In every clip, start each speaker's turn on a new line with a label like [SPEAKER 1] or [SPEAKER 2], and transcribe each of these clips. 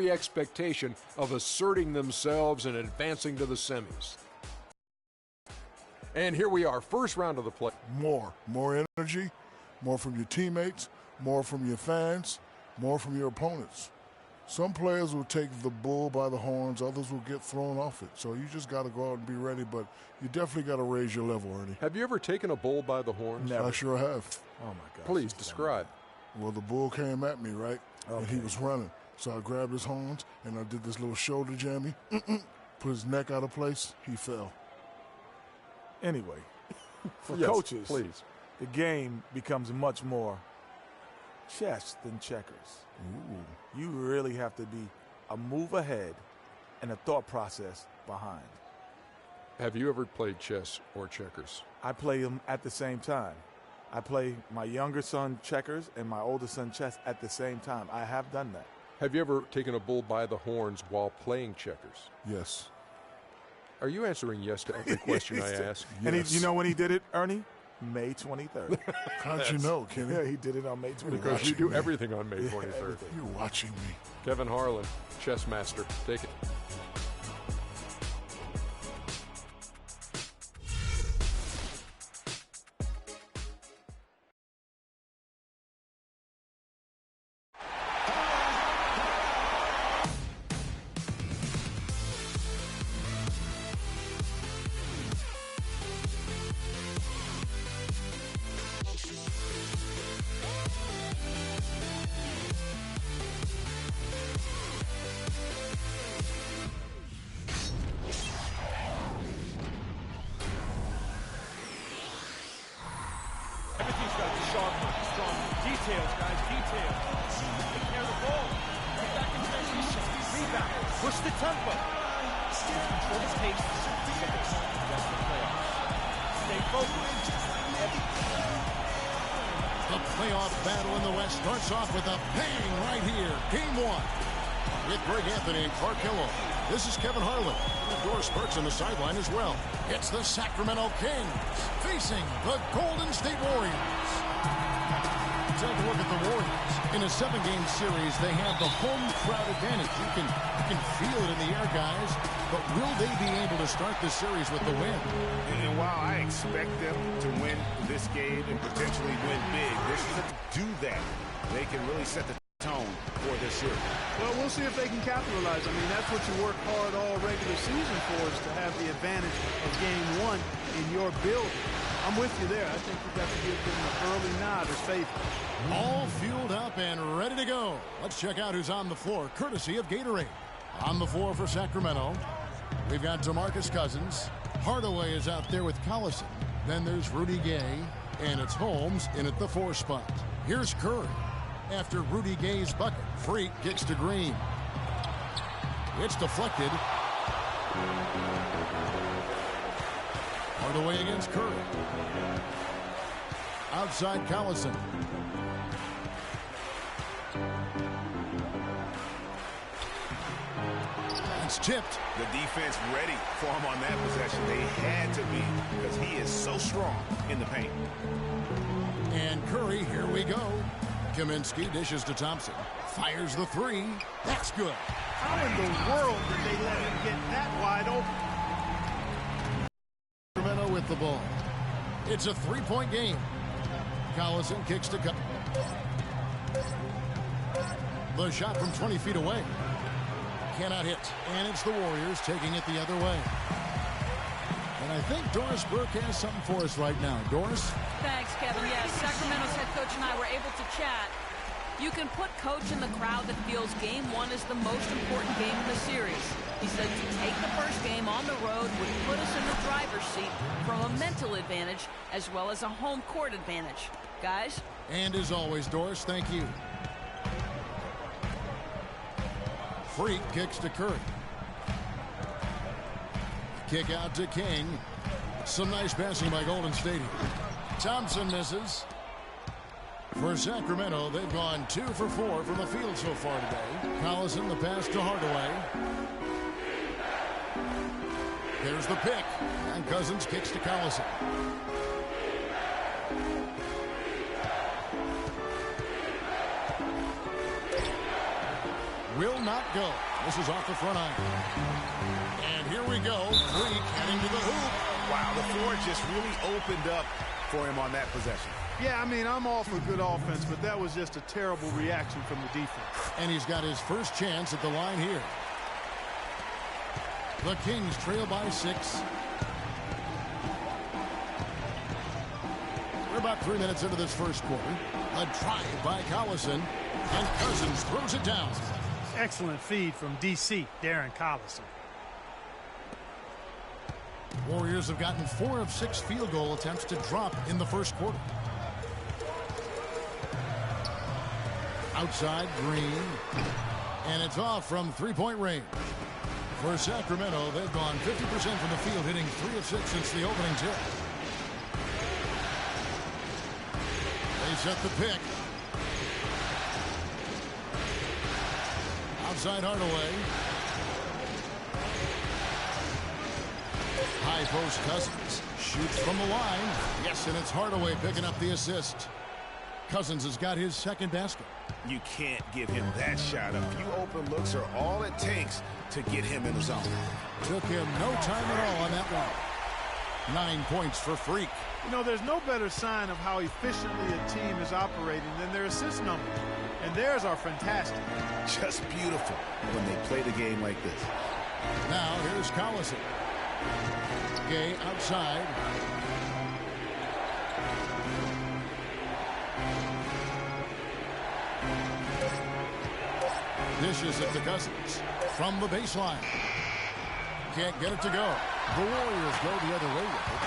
[SPEAKER 1] expectation of asserting themselves and advancing to the semis. And here we are, first round of the play.
[SPEAKER 2] More energy, more from your teammates, more from your fans, more from your opponents. Some players will take the bull by the horns, others will get thrown off it. So you just got to go out and be ready, but you definitely got to raise your level, Ernie.
[SPEAKER 1] Have you ever taken a bull by the horns?
[SPEAKER 2] Never. I sure have.
[SPEAKER 3] Oh, my God.
[SPEAKER 1] Please describe.
[SPEAKER 2] Well, the bull came at me, right?
[SPEAKER 3] Okay.
[SPEAKER 2] And he was running. So I grabbed his horns, and I did this little shoulder jammy. Put his neck out of place. He fell.
[SPEAKER 3] Anyway, for
[SPEAKER 1] yes,
[SPEAKER 3] coaches,
[SPEAKER 1] please.
[SPEAKER 3] The game becomes much more chess than checkers.
[SPEAKER 2] Ooh.
[SPEAKER 3] You really have to be a move ahead and a thought process behind.
[SPEAKER 1] Have you ever played chess or checkers?
[SPEAKER 3] I play them at the same time. I play my younger son checkers and my older son chess at the same time. I have done that.
[SPEAKER 1] Have you ever taken a bull by the horns while playing checkers?
[SPEAKER 2] Yes.
[SPEAKER 1] Are you answering yes to every question I ask?
[SPEAKER 3] And
[SPEAKER 2] Yes.
[SPEAKER 3] you know when he did it, Ernie? May 23rd.
[SPEAKER 2] How'd you know, Kenny?
[SPEAKER 3] Yeah, he did it on May 23rd.
[SPEAKER 1] Because you do everything on May 23rd.
[SPEAKER 3] Everything.
[SPEAKER 2] You're watching me.
[SPEAKER 1] Kevin Harlan, chess master. Take it.
[SPEAKER 4] Everything's got to be sharper, stronger. Details, guys, details. Take care of the ball. Get back in transition. Rebound. Push the tempo. Control the pace. Set the tone for the rest of the playoffs. Stay focused.
[SPEAKER 5] The playoff battle in the West starts off with a bang right here. Game 1. With Greg Anthony and Clark Kellogg. This is Kevin Harlan. Doris Burke's on the sideline as well. It's the Sacramento Kings facing the Golden State Warriors. Take a look at the Warriors. In a 7-game series, they have the home crowd advantage. You can feel it in the air, guys. But will they be able to start this series with the win?
[SPEAKER 6] And while I expect them to win this game and potentially win big, this is to do that. They can really set the tone for this series.
[SPEAKER 7] Well, we'll see if they can capitalize. I mean, that's what you work hard all regular season for, is to have the advantage of game 1 in your building. I'm with you there. I think you've got to give them an early nod as favorite.
[SPEAKER 5] All fueled up and ready to go. Let's check out who's on the floor, courtesy of Gatorade. On the floor for Sacramento, we've got DeMarcus Cousins. Hardaway is out there with Collison. Then there's Rudy Gay, and it's Holmes in at the 4 spot. Here's Curry. After Rudy Gay's bucket, Freak kicks to Green. It's deflected. Hardaway against Curry. Outside Collison. It's tipped.
[SPEAKER 6] The defense ready for him on that possession. They had to be, because he is so strong in the paint.
[SPEAKER 5] And Curry, here we go. Kaminsky dishes to Thompson. Fires the 3. That's good.
[SPEAKER 7] How in the world did they let him get that wide open?
[SPEAKER 5] Sacramento with the ball. It's a 3-point game. Collison kicks to the shot from 20 feet away. Cannot hit. And it's the Warriors taking it the other way. And I think Doris Burke has something for us right now. Doris?
[SPEAKER 8] Thanks, Kevin. Yes, Sacramento's head coach and I were able to chat. You can put coach in the crowd that feels game 1 is the most important game in the series. He said to take the first game on the road would put us in the driver's seat from a mental advantage as well as a home court advantage. Guys?
[SPEAKER 5] And as always, Doris, thank you. Freak kicks to Curry. Kick out to King. Some nice passing by Golden State. Thompson misses. For Sacramento, they've gone 2 for 4 from the field so far today. Collison, the pass to Hardaway. There's the pick. And Cousins kicks to Collison. will not go. This is off the front iron. And here we go. Freak heading to the hoop.
[SPEAKER 6] Wow, the floor just really opened up for him on that possession.
[SPEAKER 7] Yeah, I mean, I'm all for good offense, but that was just a terrible reaction from the defense.
[SPEAKER 5] And he's got his first chance at the line here. The Kings trail by 6. We're about 3 minutes into this first quarter. A drive by Collison, and Cousins throws it down.
[SPEAKER 7] Excellent feed from D.C., Darren Collison.
[SPEAKER 5] Warriors have gotten 4 of 6 field goal attempts to drop in the first quarter. Outside, Green. And it's off from three-point range. For Sacramento, they've gone 50% from the field, hitting 3 of 6 since the opening tip. They set the pick. Outside Hardaway. High post Cousins. Shoots from the line. Yes, and it's Hardaway picking up the assist. Cousins has got his second basket.
[SPEAKER 6] You can't give him that shot. A few open looks are all it takes to get him in the zone.
[SPEAKER 5] Took him no time at all on that one. 9 points for Freak.
[SPEAKER 7] You know, there's no better sign of how efficiently a team is operating than their assist numbers. And theirs are fantastic.
[SPEAKER 6] Just beautiful when they play the game like this.
[SPEAKER 5] Now here's Collison. Gay outside. Dishes it to Cousins from the baseline. Can't get it to go. The Warriors go the other way with it.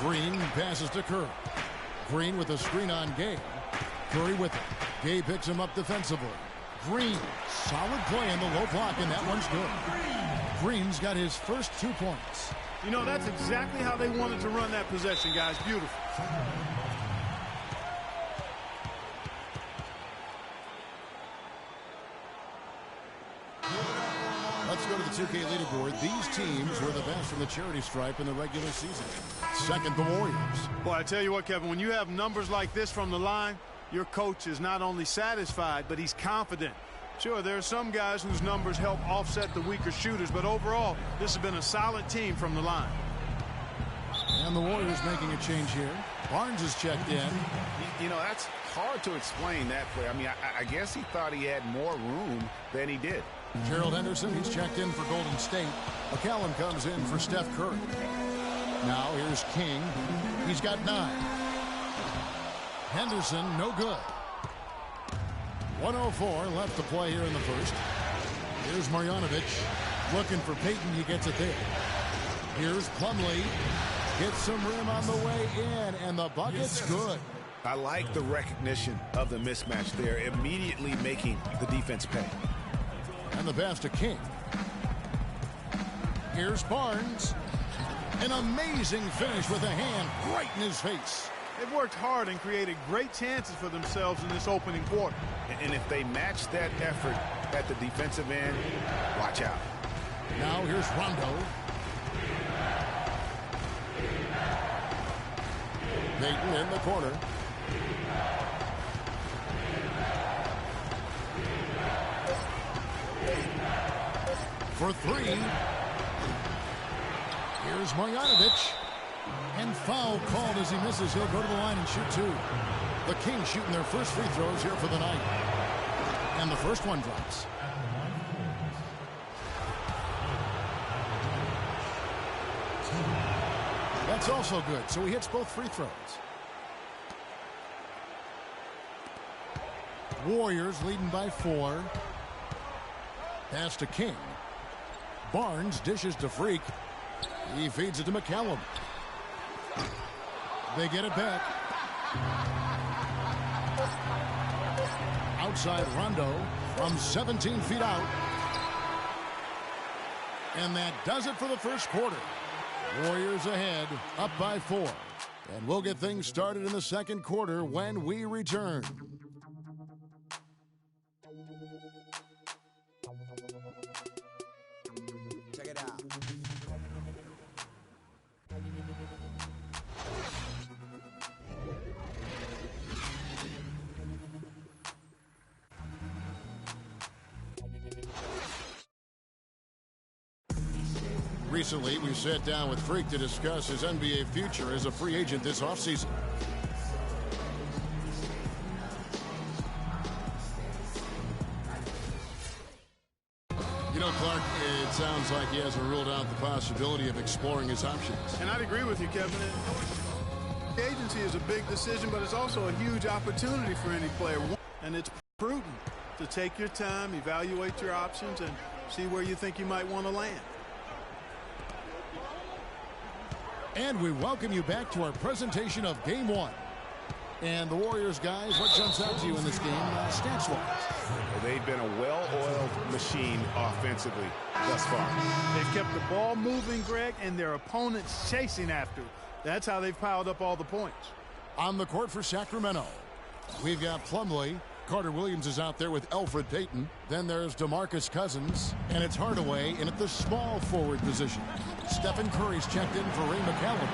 [SPEAKER 5] Green passes to Curry. Green with a screen on Gay. Curry with it. Gay picks him up defensively. Green, solid play in the low block, and that one's good. Green's got his first 2 points.
[SPEAKER 7] You know, that's exactly how they wanted to run that possession, guys. Beautiful.
[SPEAKER 5] Let's go to the 2K leaderboard. These teams were the best from the charity stripe in the regular season. Second, the Warriors.
[SPEAKER 7] Boy, I tell you what, Kevin, when you have numbers like this from the line, your coach is not only satisfied, but he's confident. Sure, there are some guys whose numbers help offset the weaker shooters, but overall, this has been a solid team from the line.
[SPEAKER 5] And the Warriors making a change here. Barnes is checked in.
[SPEAKER 6] You know, that's hard to explain that play. I mean, I guess he thought he had more room than he did.
[SPEAKER 5] Gerald Henderson, he's checked in for Golden State. McCallum comes in for Steph Curry. Now here's King. He's got 9. Henderson, no good. 1:04 left to play here in the first. Here's Marjanovic. Looking for Payton. He gets it there. Here's Plumlee. Gets some rim on the way in, and the bucket's good.
[SPEAKER 6] I like the recognition of the mismatch there, immediately making the defense pay.
[SPEAKER 5] And the pass to King. Here's Barnes. An amazing finish with a hand right in his face.
[SPEAKER 7] They've worked hard and created great chances for themselves in this opening quarter.
[SPEAKER 6] And if they match that effort at the defensive end, watch out.
[SPEAKER 5] Now here's Rondo. Payton in the corner. For 3. Here's Marjanovic. And foul called as he misses. He'll go to the line and shoot 2. The Kings shooting their first free throws here for the night. And the first one drops. That's also good. So he hits both free throws. Warriors leading by 4. Pass to King. Barnes dishes to Freak. He feeds it to McCallum. They get it back. Outside Rondo from 17 feet out. And that does it for the first quarter. Warriors ahead, up by 4. And we'll get things started in the second quarter when we return.
[SPEAKER 9] Check it out.
[SPEAKER 5] Recently, we sat down with Freak to discuss his NBA future as a free agent this offseason. You know, Clark, it sounds like he hasn't ruled out the possibility of exploring his options.
[SPEAKER 7] And I'd agree with you, Kevin. The agency is a big decision, but it's also a huge opportunity for any player. And it's prudent to take your time, evaluate your options, and see where you think you might want to land.
[SPEAKER 5] And we welcome you back to our presentation of Game 1. And the Warriors, guys, what jumps out to you in this game, stats-wise?
[SPEAKER 6] Well, they've been a well-oiled machine offensively thus far.
[SPEAKER 7] They've kept the ball moving, Greg, and their opponents chasing after. That's how they've piled up all the points.
[SPEAKER 5] On the court for Sacramento, we've got Plumlee. Carter Williams is out there with Elfrid Payton. Then there's DeMarcus Cousins, and it's Hardaway in at the small forward position. Stephen Curry's checked in for Ray McCallum.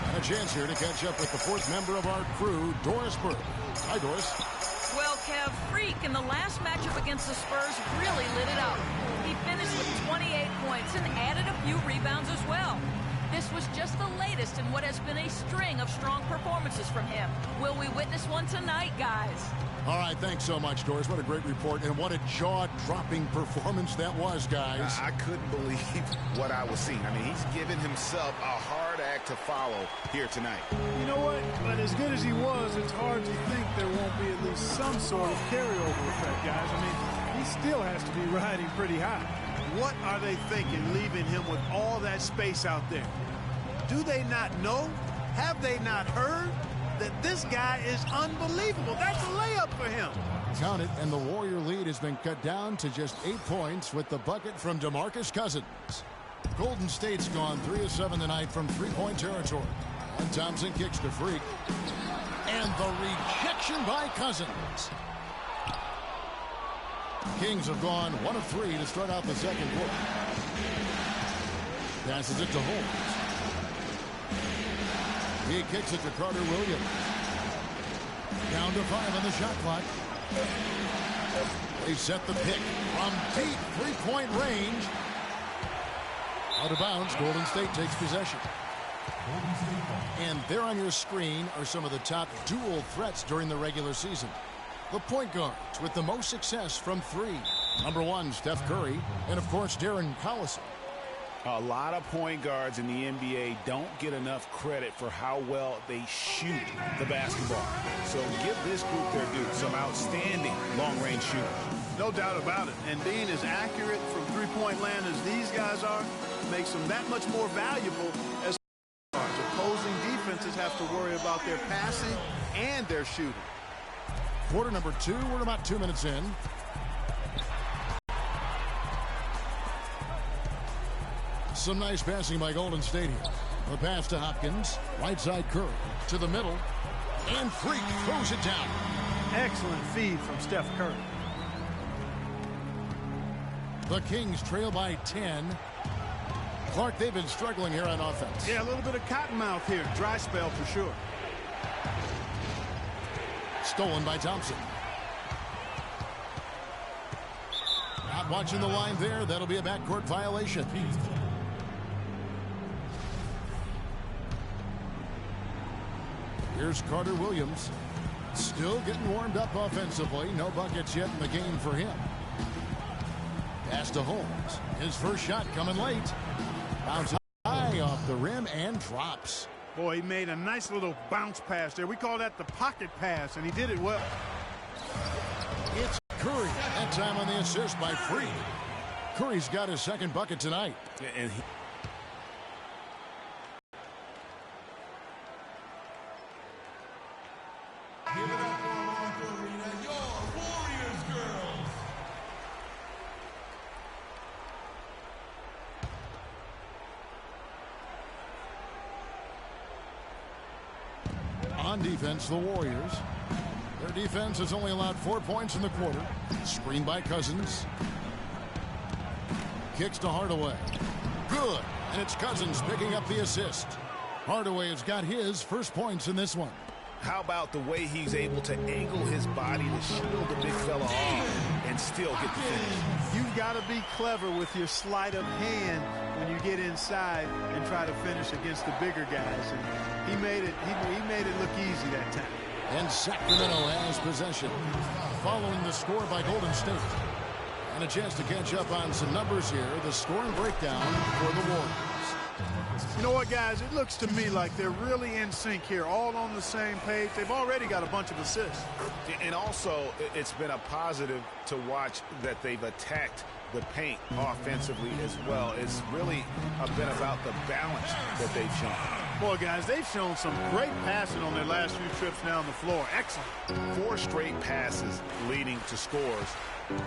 [SPEAKER 5] And a chance here to catch up with the fourth member of our crew, Doris Burke. Hi, Doris.
[SPEAKER 8] Well, Kev, Freak in the last matchup against the Spurs really lit it up. He finished with 28 points and added a few rebounds as well. This was just the latest in what has been a string of strong performances from him. Will we witness one tonight, guys?
[SPEAKER 5] All right, thanks so much, Doris. What a great report, and what a jaw-dropping performance that was, guys.
[SPEAKER 6] I couldn't believe what I was seeing. I mean, he's given himself a hard act to follow here tonight.
[SPEAKER 7] You know what? But as good as he was, it's hard to think there won't be at least some sort of carryover effect, guys. I mean, he still has to be riding pretty high. What are they thinking, leaving him with all that space out there? Do they not know? Have they not heard that this guy is unbelievable? That's a layup for him.
[SPEAKER 5] Count it, and the Warrior lead has been cut down to just 8 points with the bucket from DeMarcus Cousins. Golden State's gone 3 of 7 tonight from three-point territory. And Thompson kicks to Freak. And the rejection by Cousins. Kings have gone 1 of 3 to start out the second quarter. Passes it to Holmes. He kicks it to Carter Williams. Down to 5 on the shot clock. They set the pick from deep three-point range. Out of bounds, Golden State takes possession. And there on your screen are some of the top dual threats during the regular season. The point guards with the most success from 3. Number 1, Steph Curry, and of course, Darren Collison.
[SPEAKER 6] A lot of point guards in the NBA don't get enough credit for how well they shoot the basketball. So give this group their due. Some outstanding long-range shooters.
[SPEAKER 7] No doubt about it. And being as accurate from three-point land as these guys are makes them that much more valuable as opposing defenses have to worry about their passing and their shooting.
[SPEAKER 5] Quarter number 2, we're about 2 minutes in. Some nice passing by Golden State here. The pass to Hopkins. Right side Curry. To the middle. And Freak throws it down.
[SPEAKER 7] Excellent feed from Steph Curry.
[SPEAKER 5] The Kings trail by 10. Clark, they've been struggling here on offense.
[SPEAKER 7] Yeah, a little bit of cottonmouth here. Dry spell for sure.
[SPEAKER 5] Stolen by Thompson. Not watching the line there. That'll be a backcourt violation. Here's Carter Williams. Still getting warmed up offensively. No buckets yet in the game for him. Pass to Holmes. His first shot coming late. Bounces high off the rim and drops.
[SPEAKER 7] Boy, he made a nice little bounce pass there. We call that the pocket pass, and he did it well.
[SPEAKER 5] It's Curry. That time on the assist by Freak. Curry's got his second bucket tonight.
[SPEAKER 6] And
[SPEAKER 9] Give it up for Marco Arena, your Warriors girls.
[SPEAKER 5] On defense, the Warriors. Their defense has only allowed 4 points in the quarter. Screen by Cousins. Kicks to Hardaway. Good. And it's Cousins picking up the assist. Hardaway has got his first points in this one.
[SPEAKER 6] how about the way he's able to angle his body to shield the big fella off and still get the finish.
[SPEAKER 7] You've got to be clever with your sleight of hand when you get inside and try to finish against the bigger guys. And he made it look easy that time.
[SPEAKER 5] And Sacramento has possession, following the score by Golden State. And a chance to catch up on some numbers here. The scoring breakdown for the Warriors.
[SPEAKER 7] You know what, guys? It looks to me like they're really in sync here, all on the same page. They've already got a bunch of assists.
[SPEAKER 6] And also, it's been a positive to watch that they've attacked the paint offensively as well. It's really been about the balance that they've shown.
[SPEAKER 7] Boy, guys, they've shown some great passing on their last few trips down the floor. Excellent.
[SPEAKER 6] 4 straight passes leading to scores.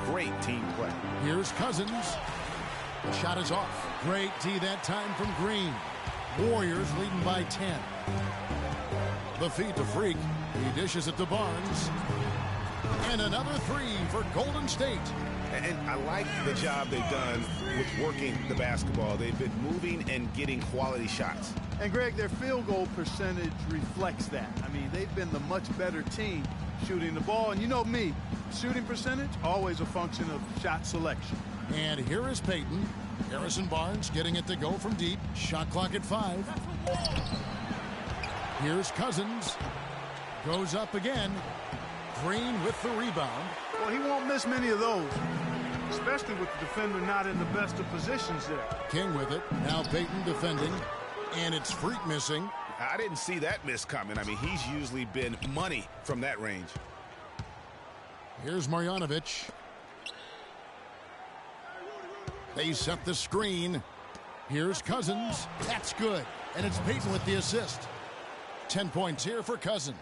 [SPEAKER 6] Great team play.
[SPEAKER 5] Here's Cousins. The shot is off. Great D that time from Green. Warriors leading by 10. The feed to Freak. He dishes it to Barnes. And another 3 for Golden State.
[SPEAKER 6] And I like the job they've done with working the basketball. They've been moving and getting quality shots.
[SPEAKER 7] And, Greg, their field goal percentage reflects that. I mean, they've been the much better team shooting the ball. And you know me, shooting percentage, always a function of shot selection.
[SPEAKER 5] And here is Payton. Harrison Barnes getting it to go from deep. Shot clock at 5. Here's Cousins. Goes up again. Green with the rebound.
[SPEAKER 7] Well, he won't miss many of those, especially with the defender not in the best of positions there.
[SPEAKER 5] King with it. Now Payton defending. And it's Freak missing.
[SPEAKER 6] I didn't see that miss coming. I mean, he's usually been money from that range.
[SPEAKER 5] Here's Marjanovic. They set the screen. Here's Cousins. That's good. And it's Payton with the assist. 10 points here for Cousins.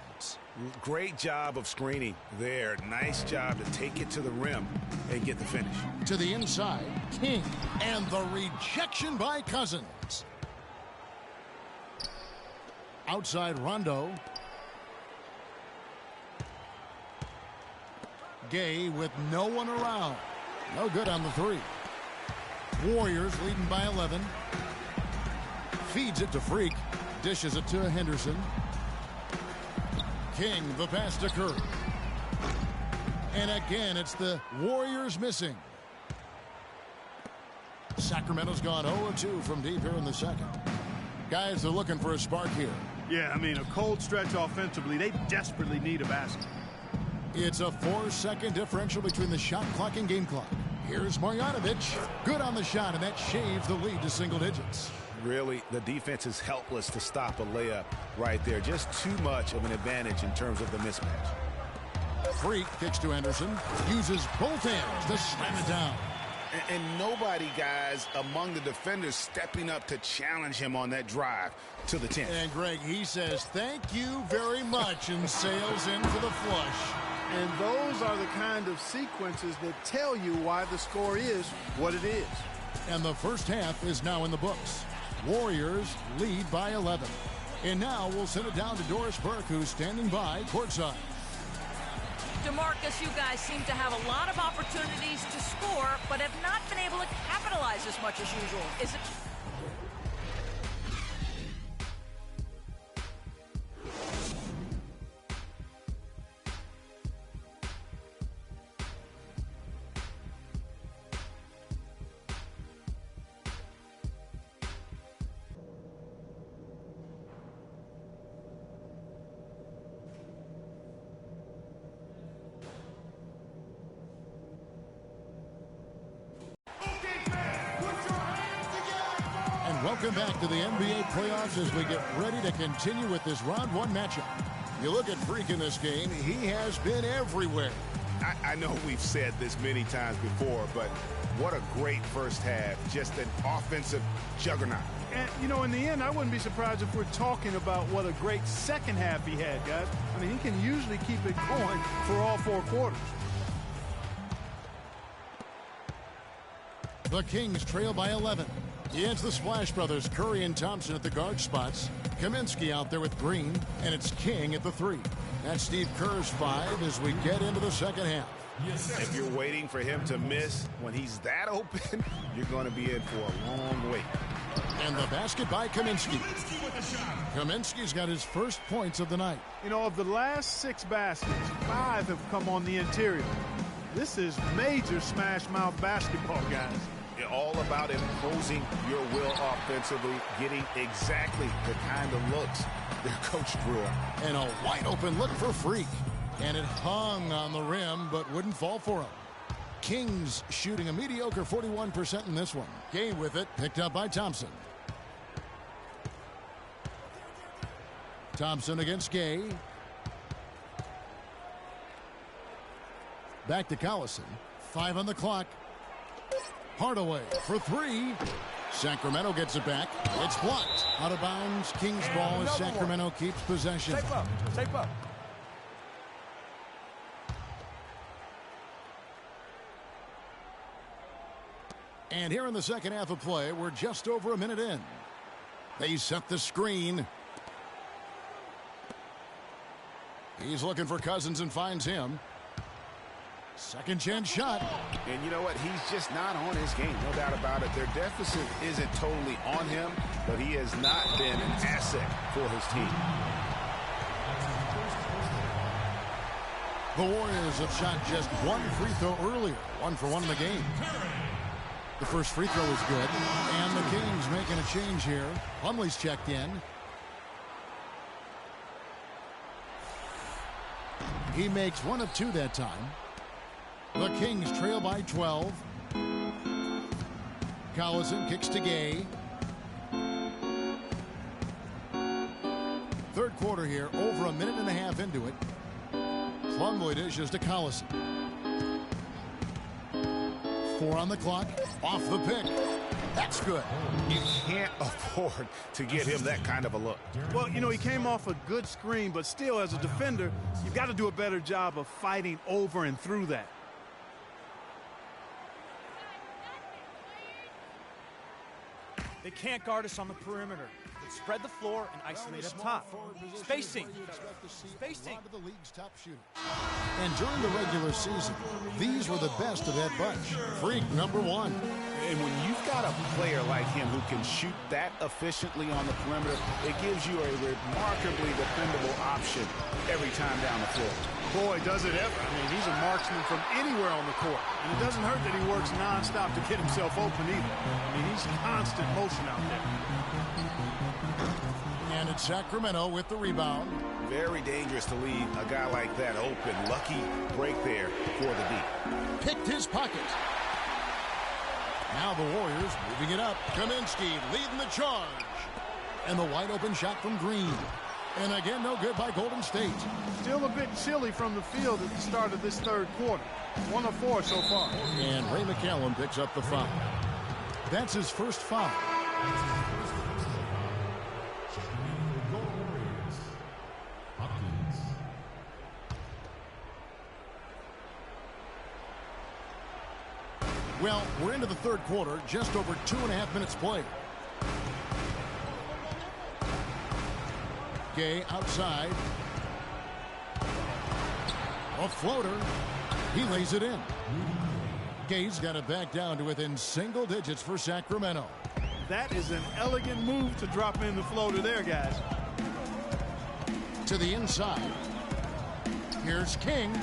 [SPEAKER 6] Great job of screening there. Nice job to take it to the rim and get the finish.
[SPEAKER 5] To the inside, King. And the rejection by Cousins. Outside Rondo. Gay with no one around. No good on the 3. Warriors leading by 11. Feeds it to Freak. Dishes it to Henderson. King, the pass to Curry. And again, it's the Warriors missing. Sacramento's gone 0-2 from deep here in the second. Guys, they're looking for a spark here.
[SPEAKER 7] Yeah, I mean, a cold stretch offensively. They desperately need a basket.
[SPEAKER 5] It's a 4-second differential between the shot clock and game clock. Here's Marjanovic. Good on the shot, and that shaves the lead to single digits.
[SPEAKER 6] Really, the defense is helpless to stop a layup right there. Just too much of an advantage in terms of the mismatch.
[SPEAKER 5] Freak kicks to Henderson. Uses both hands to slam it down.
[SPEAKER 6] And nobody, guys, among the defenders stepping up to challenge him on that drive to the 10.
[SPEAKER 5] And, Greg, he says, thank you very much, and sails in for the flush.
[SPEAKER 7] And those are the kind of sequences that tell you why the score is what it is.
[SPEAKER 5] And the first half is now in the books. Warriors lead by 11. And now we'll send it down to Doris Burke, who's standing by courtside.
[SPEAKER 8] DeMarcus, you guys seem to have a lot of opportunities to score, but have not been able to capitalize as much as usual. Is it...
[SPEAKER 5] Welcome back to the NBA playoffs as we get ready to continue with this round 1 matchup. You look at Freak in this game, he has been everywhere.
[SPEAKER 6] I know we've said this many times before, but what a great first half. Just an offensive juggernaut.
[SPEAKER 7] And, you know, in the end, I wouldn't be surprised if we're talking about what a great second half he had, guys. I mean, he can usually keep it going for all 4 quarters.
[SPEAKER 5] The Kings trail by 11. It's the Splash Brothers, Curry and Thompson at the guard spots. Kaminsky out there with Green, and it's King at the 3. That's Steve Kerr's 5 as we get into the second half.
[SPEAKER 6] If you're waiting for him to miss when he's that open, you're going to be in for a long wait.
[SPEAKER 5] And the basket by Kaminsky. Kaminsky's got his first points of the night.
[SPEAKER 7] You know, of the last 6 baskets, 5 have come on the interior. This is major smash mouth basketball, guys.
[SPEAKER 6] All about imposing your will offensively, getting exactly the kind of looks their coach drew up.
[SPEAKER 5] And a wide open look for Freak. And it hung on the rim, but wouldn't fall for him. Kings shooting a mediocre 41% in this one. Gay with it, picked up by Thompson. Thompson against Gay. Back to Collison. 5 on the clock. Hardaway for 3. Sacramento gets it back. It's blocked. Out of bounds. Kings ball as Sacramento keeps possession.
[SPEAKER 4] Tape up. Tape up.
[SPEAKER 5] And here in the second half of play, we're just over a minute in. They set the screen. He's looking for Cousins and finds him. Second chance shot.
[SPEAKER 6] And you know what? He's just not on his game. No doubt about it. Their deficit isn't totally on him, but he has not been an asset for his team.
[SPEAKER 5] The Warriors have shot just 1 free throw earlier. 1 for 1 in the game. The first free throw is good. And the Kings making a change here. Plumlee's checked in. He makes 1 of 2 that time. The Kings trail by 12. Collison kicks to Gay. Third quarter here, over a minute and a half into it. Plumlee dishes to Collison. 4 on the clock. Off the pick. That's good.
[SPEAKER 6] You can't afford to get him that kind of a look.
[SPEAKER 7] Well, you know, he came off a good screen, but still, as a defender, you've got to do a better job of fighting over and through that.
[SPEAKER 4] They can't guard us on the perimeter. Let's spread the floor and isolate up top. Spacing. Spacing.
[SPEAKER 5] The league's top shooter. And during the regular season, these were the best of that bunch. Freak number 1.
[SPEAKER 6] And when you've got a player like him who can shoot that efficiently on the perimeter, it gives you a remarkably dependable option every time down the floor.
[SPEAKER 7] Boy, does it ever. I mean, he's a marksman from anywhere on the court. And it doesn't hurt that he works nonstop to get himself open either. I mean, he's constant motion out there.
[SPEAKER 5] And it's Sacramento with the rebound.
[SPEAKER 6] Very dangerous to leave a guy like that open. Lucky break there for the D.
[SPEAKER 5] Picked his pocket. Now the Warriors moving it up. Kaminsky leading the charge. And the wide open shot from Green. And again, no good by Golden State.
[SPEAKER 7] Still a bit chilly from the field at the start of this third quarter. 1 of 4 so far.
[SPEAKER 5] And Ray McCallum picks up the foul. That's his first foul. Well, we're into the third quarter, just over 2.5 minutes played. Gay outside. A floater. He lays it in. Gay's got it back down to within single digits for Sacramento.
[SPEAKER 7] That is an elegant move to drop in the floater there, guys.
[SPEAKER 5] To the inside. Here's King.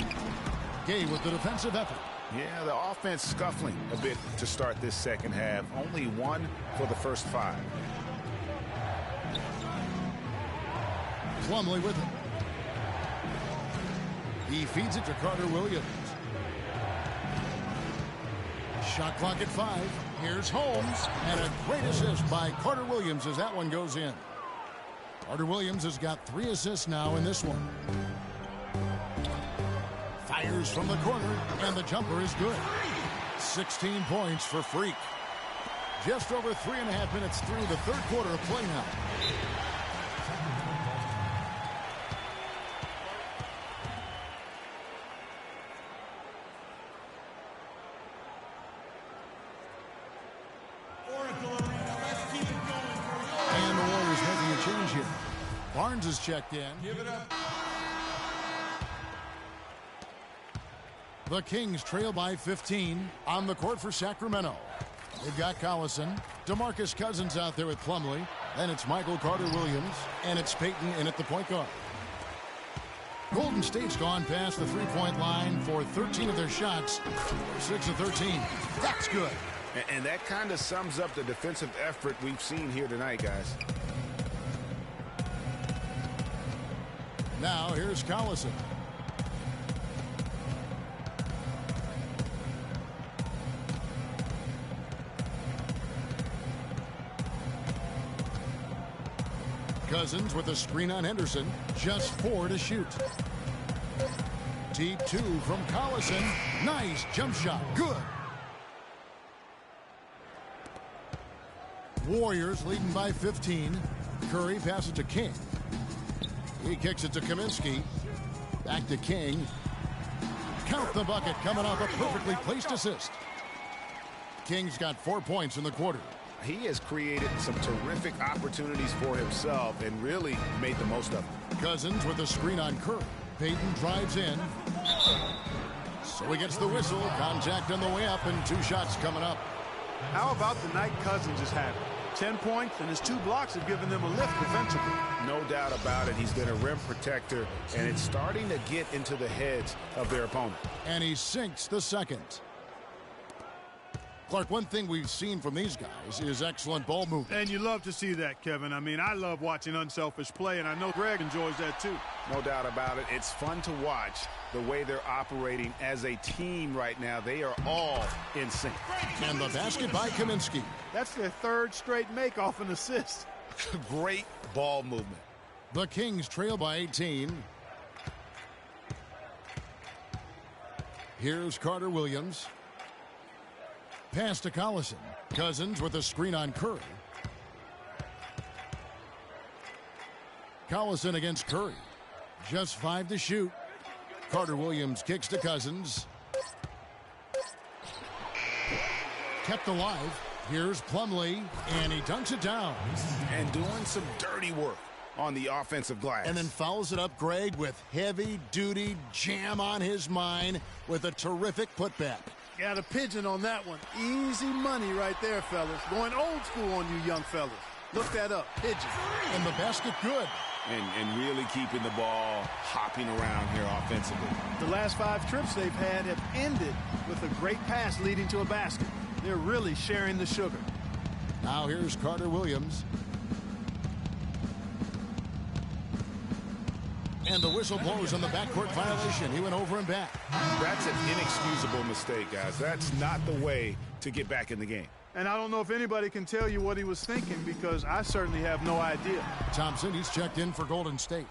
[SPEAKER 5] Gay with the defensive effort.
[SPEAKER 6] Yeah, the offense scuffling a bit to start this second half. Only 1 for the first 5.
[SPEAKER 5] Plumlee with it. He feeds it to Carter Williams. Shot clock at 5. Here's Holmes. And a great assist by Carter Williams as that one goes in. Carter Williams has got 3 assists now in this one. Fires from the corner, and the jumper is good. 16 points for Freak. Just over 3.5 minutes through the third quarter of play now. And the Warriors making a change here. Barnes is checked in.
[SPEAKER 9] Give it up.
[SPEAKER 5] The Kings trail by 15 on the court for Sacramento. They've got Collison, DeMarcus Cousins out there with Plumlee. Then it's Michael Carter-Williams, and it's Payton in at the point guard. Golden State's gone past the three-point line for 13 of their shots, 6 of 13. That's good.
[SPEAKER 6] And that kind of sums up the defensive effort we've seen here tonight, guys.
[SPEAKER 5] Now here's Collison. Cousins with a screen on Henderson. Just 4 to shoot. Deep 2 from Collison. Nice jump shot. Good. Warriors leading by 15. Curry passes to King. He kicks it to Kaminsky. Back to King. Count the bucket coming off a perfectly placed assist. King's got 4 points in the quarter.
[SPEAKER 6] He has created some terrific opportunities for himself and really made the most of them.
[SPEAKER 5] Cousins with a screen on Curry. Payton drives in. So he gets the whistle. Contact on the way up and 2 shots coming up.
[SPEAKER 7] How about the night Cousins is having? 10 points and his 2 blocks have given them a lift defensively.
[SPEAKER 6] No doubt about it. He's been a rim protector, and it's starting to get into the heads of their opponent.
[SPEAKER 5] And he sinks the second. Clark, one thing we've seen from these guys is excellent ball movement.
[SPEAKER 7] And you love to see that, Kevin. I mean, I love watching unselfish play, and I know Greg enjoys that too.
[SPEAKER 6] No doubt about it. It's fun to watch the way they're operating as a team right now. They are all in sync.
[SPEAKER 5] And the basket by Kaminsky.
[SPEAKER 7] That's their 3rd straight make off an assist.
[SPEAKER 6] Great ball movement.
[SPEAKER 5] The Kings trail by 18. Here's Carter Williams. Pass to Collison. Cousins with a screen on Curry. Collison against Curry. Just 5 to shoot. Carter Williams kicks to Cousins. Kept alive. Here's Plumlee, and he dunks it down.
[SPEAKER 6] And doing some dirty work on the offensive glass.
[SPEAKER 5] And then fouls it up, Greg, with heavy-duty jam on his mind with a terrific putback.
[SPEAKER 7] Got a pigeon on that one. Easy money right there, fellas. Going old school on you young fellas. Look that up. Pigeon.
[SPEAKER 5] And the basket good.
[SPEAKER 6] And really keeping the ball hopping around here offensively.
[SPEAKER 7] The last 5 trips they've had have ended with a great pass leading to a basket. They're really sharing the sugar.
[SPEAKER 5] Now here's Carter Williams. And the whistle blows on the backcourt violation. He went over and back.
[SPEAKER 6] That's an inexcusable mistake, guys. That's not the way to get back in the game.
[SPEAKER 7] And I don't know if anybody can tell you what he was thinking, because I certainly have no idea.
[SPEAKER 5] Thompson, he's checked in for Golden State.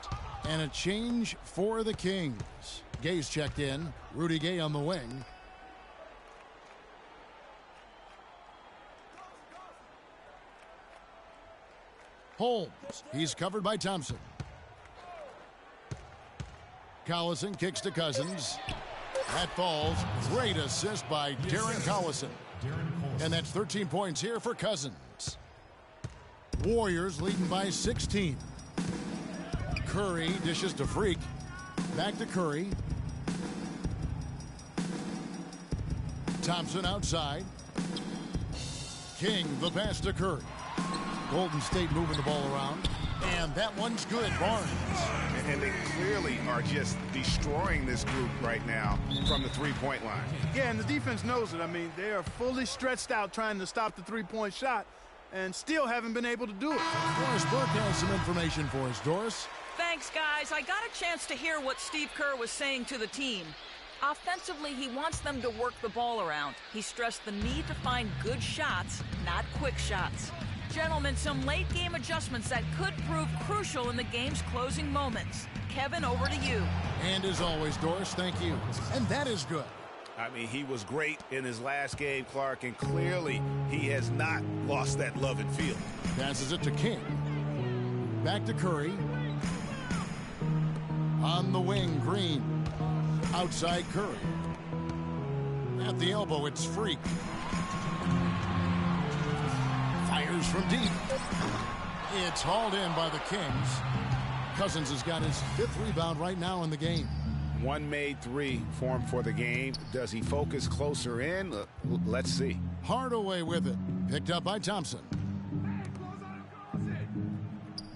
[SPEAKER 5] And a change for the Kings. Gay's checked in. Rudy Gay on the wing. Holmes, he's covered by Thompson. Collison kicks to Cousins. That falls. Great assist by Darren Collison. And that's 13 points here for Cousins. Warriors leading by 16. Curry dishes to Freak. Back to Curry. Thompson outside. King the pass to Curry. Golden State moving the ball around. And that one's good. Barnes.
[SPEAKER 6] And they clearly are just destroying this group right now from the three-point line.
[SPEAKER 7] Yeah, and the defense knows it. I mean, they are fully stretched out trying to stop the three-point shot and still haven't been able to do it.
[SPEAKER 5] Doris Burke has some information for us. Doris?
[SPEAKER 8] Thanks, guys. I got a chance to hear what Steve Kerr was saying to the team. Offensively, he wants them to work the ball around. He stressed the need to find good shots, not quick shots. Gentlemen, some late-game adjustments that could prove crucial in the game's closing moments. Kevin, over to you.
[SPEAKER 5] And as always, Doris, thank you. And that is good.
[SPEAKER 6] I mean, he was great in his last game, Clark, and clearly he has not lost that love and feel.
[SPEAKER 5] Passes it to King. Back to Curry. On the wing, Green. Outside Curry. At the elbow, it's Freak. Fires from deep. It's hauled in by the Kings. Cousins has got his 5th rebound right now in the game.
[SPEAKER 6] One made three for him for the game. Does he focus closer in? Let's see.
[SPEAKER 5] Hardaway with it. Picked up by Thompson.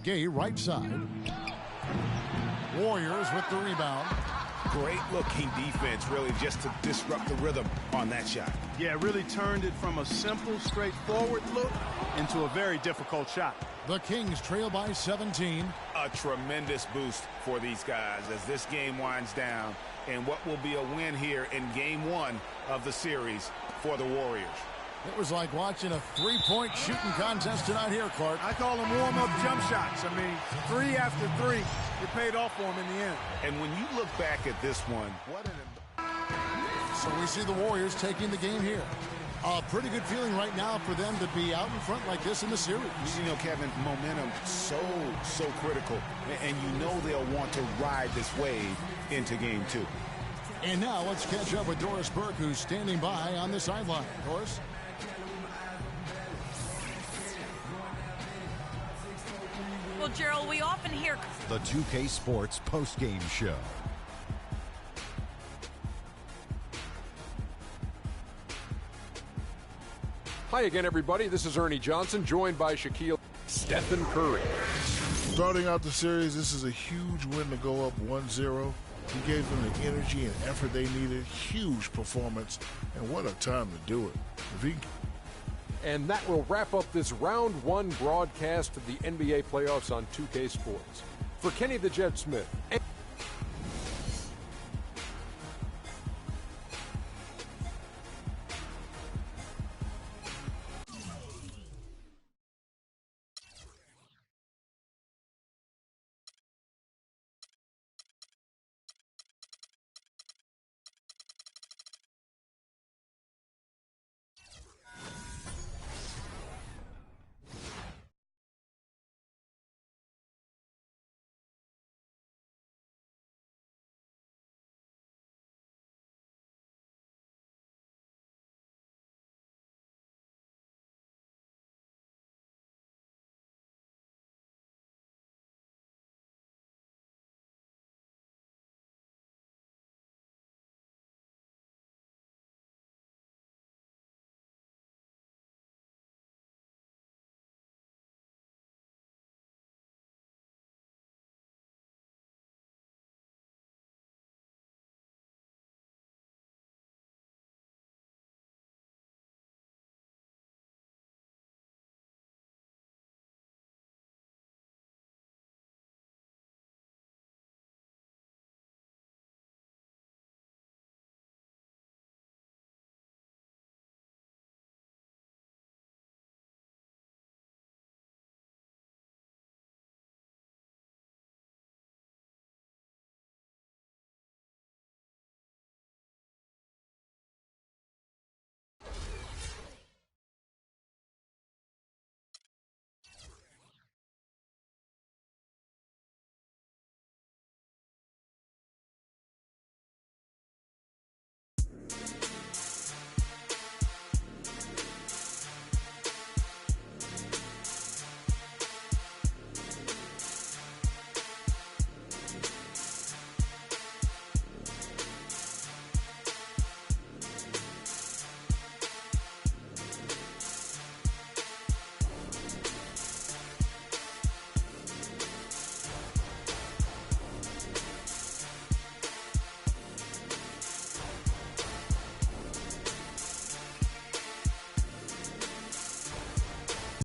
[SPEAKER 5] Gay right side. Warriors with the rebound.
[SPEAKER 6] Great looking defense, really, just to disrupt the rhythm on that shot.
[SPEAKER 7] Yeah, really turned it from a simple, straightforward look into a very difficult shot.
[SPEAKER 5] The Kings trail by 17.
[SPEAKER 6] A tremendous boost for these guys as this game winds down, and what will be a win here in game one of the series for the Warriors.
[SPEAKER 5] It was like watching a three-point shooting contest tonight here, Clark.
[SPEAKER 7] I call them warm-up jump shots. I mean, 3 after 3, it paid off for them in the end.
[SPEAKER 6] And when you look back at this one,
[SPEAKER 5] So we see the Warriors taking the game here. A pretty good feeling right now for them to be out in front like this in the series.
[SPEAKER 6] you know, Kevin, momentum so critical. And you know they'll want to ride this wave into game two.
[SPEAKER 5] And now let's catch up with Doris Burke, who's standing by on the sideline. Doris?
[SPEAKER 8] Well, Gerald, we often hear
[SPEAKER 10] The 2K Sports postgame show.
[SPEAKER 1] Hi again, everybody. This is Ernie Johnson, joined by Shaquille Stephen Curry.
[SPEAKER 2] Starting out the series, this is a huge win to go up 1-0. He gave them the energy and effort they needed. Huge performance, and what a time to do it. If he...
[SPEAKER 1] And that will wrap up this round one broadcast of the NBA playoffs on 2K Sports. For Kenny the Jet Smith.